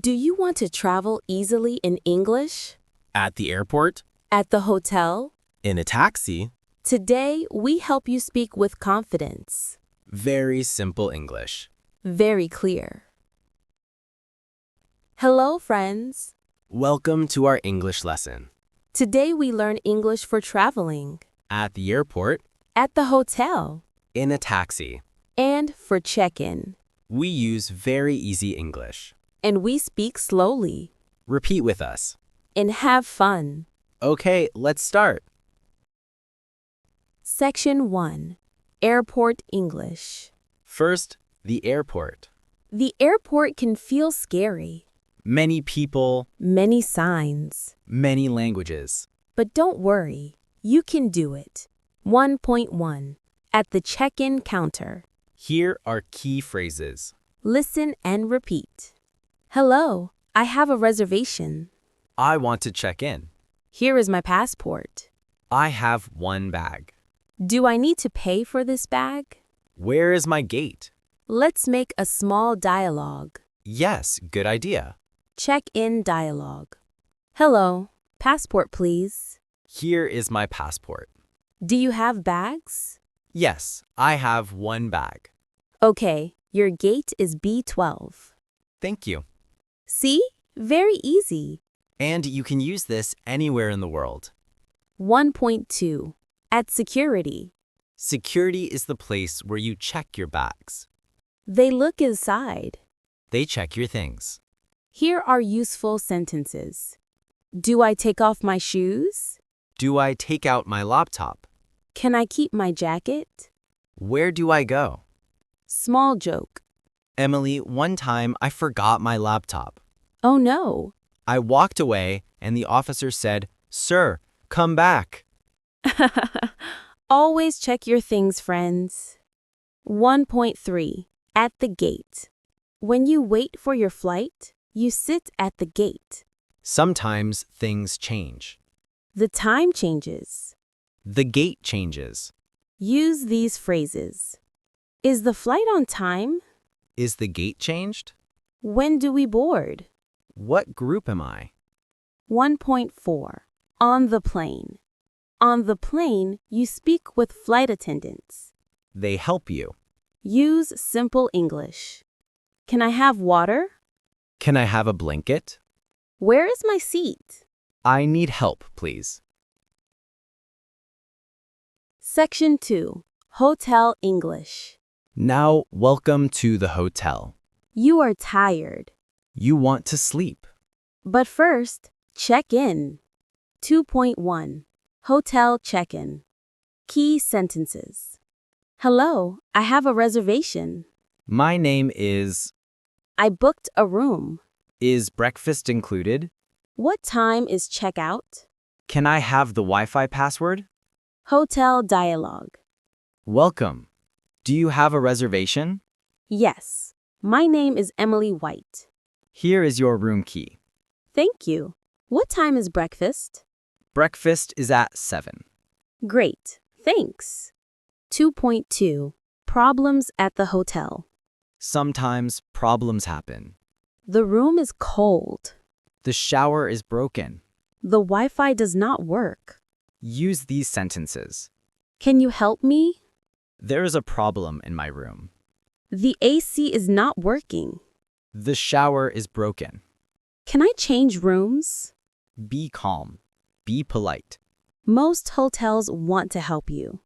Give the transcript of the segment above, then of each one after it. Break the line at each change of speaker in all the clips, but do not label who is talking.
Do you want to travel easily in English?
At the airport,
At the hotel?
in a taxi,
Today, we help you speak with confidence.
very simple English.
Very clear. Hello, friends.
Welcome to our English lesson.
Today, we learn English for traveling,
At the airport,
at the hotel,
in a taxi,
and for check-in.
we use very easy English.
And we speak slowly
Repeat with us.
and have fun.
Okay, let's start.
Section 1. Airport English.
First, the airport.
The airport can feel scary.
Many people,
Many signs.
many languages.
But don't worry, you can do it. 1.1. At the check-in counter.
Here are key phrases.
Listen and repeat. Hello, I have a reservation.
I want to check in.
Here is my passport.
I have one bag.
Do I need to pay for this bag?
Where is my gate?
Let's make a small dialogue.
Yes, good idea.
Check-in dialogue. Hello, passport please.
Here is my passport.
Do you have bags?
Yes, I have one bag.
Okay, your gate is B12.
Thank you.
See? Very easy.
And you can use this anywhere in the world.
1.2. At security.
Security is the place where you check your bags.
They look inside.
They check your things.
Here are useful sentences. Do I take off my shoes?
Do I take out my laptop?
Can I keep my jacket?
Where do I go?
Small joke.
Emily, one time I forgot my laptop.
Oh no.
I walked away and the officer said, "Sir, come back."
Always check your things, friends. 1.3. At the gate. When you wait for your flight, you sit at the gate.
Sometimes things change.
The time changes.
The gate changes.
Use these phrases. Is the flight on time?
Is the gate changed?
When do we board?
What group am I?
1.4. On the plane. On the plane, you speak with flight attendants.
They help you.
Use simple English. Can I have water?
Can I have a blanket?
Where is my seat?
I need help, please.
Section 2. Hotel English.
Now, welcome to the hotel.
You are tired.
You want to sleep.
But first, check in. 2.1. Hotel check-in. Key sentences. Hello, I have a reservation.
My name is...
I booked a room.
Is breakfast included?
What time is checkout?
Can I have the Wi-Fi password?
Hotel dialogue.
Welcome. Do you have a reservation?
Yes, my name is Emily White.
Here is your room key.
Thank you. What time is breakfast?
Breakfast is at 7.
Great, thanks. 2.2. Problems at the hotel.
Sometimes problems happen.
The room is cold.
The shower is broken.
The Wi-Fi does not work.
Use these sentences.
Can you help me?
There is a problem in my room.
The AC is not working.
The shower is broken.
Can I change rooms?
Be calm. Be polite.
Most hotels want to help you.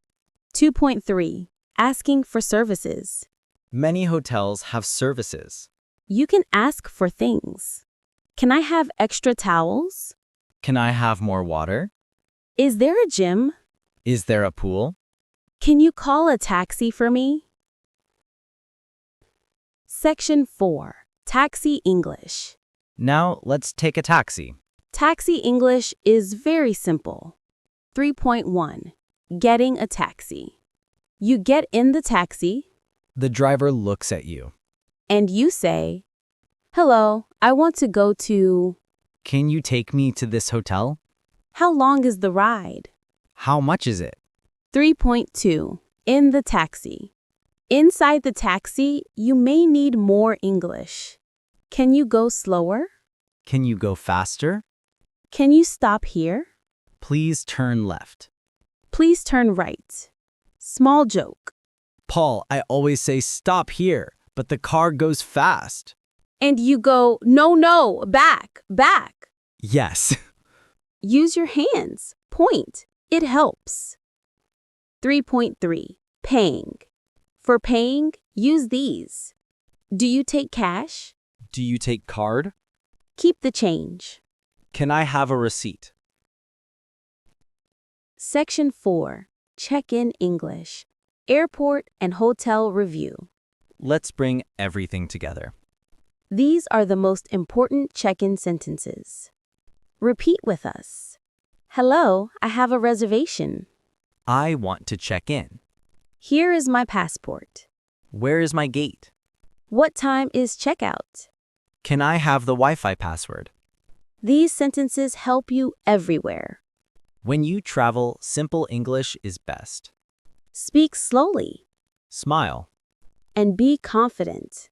2.3. Asking for services.
Many hotels have services.
You can ask for things. Can I have extra towels?
Can I have more water?
Is there a gym?
Is there a pool?
Can you call a taxi for me? Section 4. Taxi English.
Now let's take a taxi.
Taxi English is very simple. 3.1. Getting a taxi. You get in the taxi,
The driver looks at you.
and you say, "Hello, I want to go to..."
Can you take me to this hotel?
How long is the ride?
How much is it?
3.2. In the taxi. Inside the taxi, you may need more English. Can you go slower?
Can you go faster?
Can you stop here?
Please turn left.
Please turn right. Small joke.
Paul, I always say stop here, but the car goes fast.
And you go, no, no, back, back.
Yes.
Use your hands. Point. It helps. 3.3. Paying. For paying, use these. Do you take cash?
Do you take card?
Keep the change.
Can I have a receipt?
Section 4. Check-in English. Airport and hotel review.
Let's bring everything together.
These are the most important check-in sentences. Repeat with us. Hello, I have a reservation.
I want to check in.
Here is my passport.
Where is my gate?
What time is checkout?
Can I have the Wi-Fi password?
These sentences help you everywhere.
When you travel, simple English is best.
Speak slowly
Smile.
and be confident.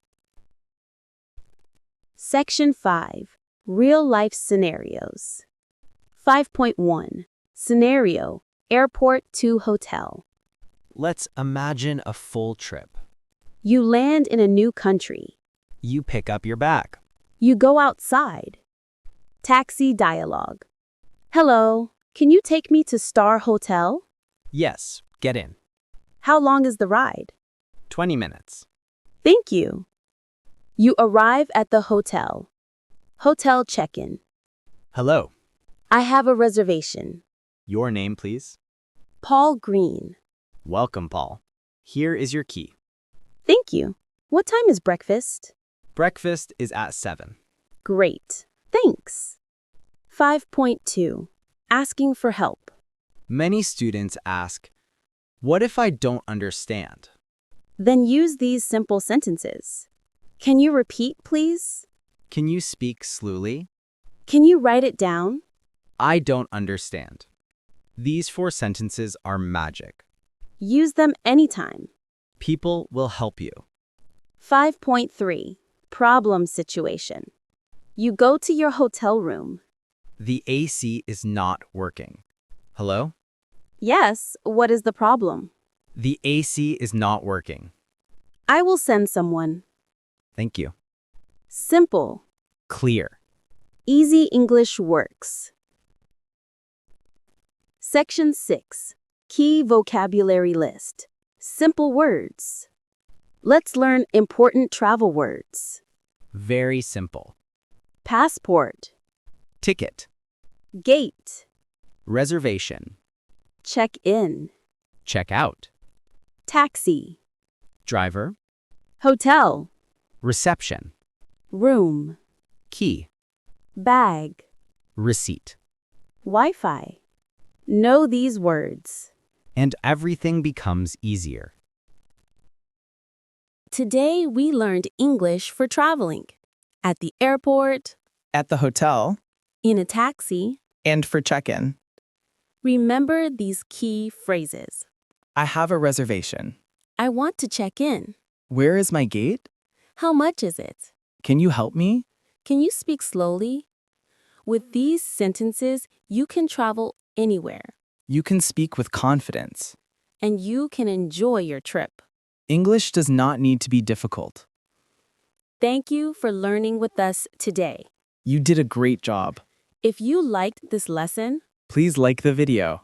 Section 5. Real-life scenarios. 5.1. Scenario. Airport to hotel.
Let's imagine a full trip.
You land in a new country.
You pick up your bag.
You go outside. Taxi dialogue. Hello, can you take me to Star Hotel?
Yes, get in.
How long is the ride?
20 minutes.
Thank you. You arrive at the hotel. Hotel check-in.
Hello.
I have a reservation.
Your name, please.
Paul Green.
Welcome, Paul. Here is your key.
Thank you. What time is breakfast?
Breakfast is at 7.
Great. Thanks. 5.2. Asking for help.
Many students ask, what if I don't understand?
Then use these simple sentences. Can you repeat, please?
Can you speak slowly?
Can you write it down?
I don't understand. These 4 sentences are magic.
Use them anytime.
People will help you.
5.3. Problem situation. You go to your hotel room.
The AC is not working. Hello?
Yes, what is the problem?
The AC is not working.
I will send someone.
Thank you.
Simple.
Clear.
Easy English works. Section 6. Key vocabulary list. Simple words. Let's learn important travel words.
Very simple.
Passport.
Ticket.
Gate.
Reservation.
Check in.
Check out.
Taxi.
Driver.
Hotel.
Reception.
Room.
Key.
Bag.
Receipt.
Wi-Fi. Know these words.
And everything becomes easier.
Today we learned English for traveling. At the airport,
At the hotel,
in a taxi.
and for check-in.
Remember these key phrases.
I have a reservation.
I want to check in.
Where is my gate?
How much is it?
Can you help me?
Can you speak slowly? With these sentences, you can travel anywhere,
You can speak with confidence.
and you can enjoy your trip.
English does not need to be difficult.
Thank you for learning with us today.
You did a great job.
If you liked this lesson,
Please like the video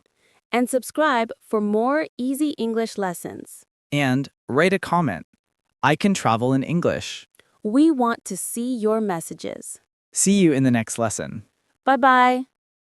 and subscribe for more easy English lessons.
and write a comment. I can travel in English.
We want to see your messages.
See you in the next lesson.
Bye-bye.